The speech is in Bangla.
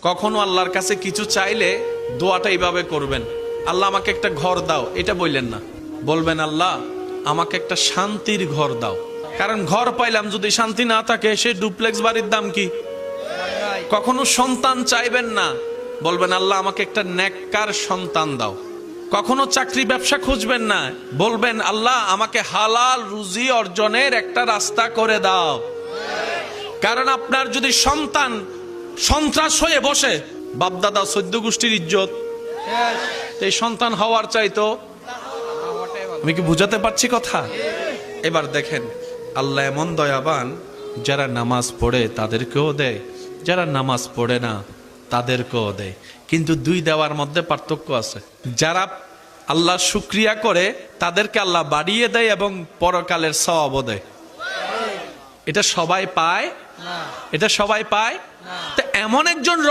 কখনো আল্লাহর কাছে কিছু চাইলে দোয়াটা এইভাবে করবেন, আল্লাহ আমাকে একটা ঘর দাও, এটা বললেন না। বলবেন আল্লাহ আমাকে একটা শান্তির ঘর দাও। কারণ ঘর পাইলাম যদি শান্তি না থাকে, সে ডুপ্লেক্স বাড়ির দাম কি? কখনো সন্তান চাইবেন না, বলবেন আল্লাহ আমাকে একটা নেককার সন্তান দাও। কখনো চাকরি ব্যবসা খুঁজবেন না, বলবেন আল্লাহ আমাকে হালাল রুজি অর্জনের একটা রাস্তা করে দাও। কারণ আপনার যদি সন্তান সন্ত্রাস হয়ে বসে, বাপদাদা 14 গোষ্ঠীর ইজ্জত, এই সন্তান হওয়ার চাইতো। আমি কি বুঝাতে পারছি কথা? এবার দেখেন আল্লাহ এমন দয়াবান, যারা নামাজ পড়ে তাদেরকেও দেয়, যারা নামাজ পড়ে না তাদেরকেও দেয়। কিন্তু দুই দেওয়ার মধ্যে পার্থক্য আছে। যারা আল্লাহ শুকরিয়া করে তাদেরকে আল্লাহ বাড়িয়ে দেয় এবং পরকালের সওয়াবও দেয়। এটা সবাই পায়? এটা সবাই পায়? তো এমন একজন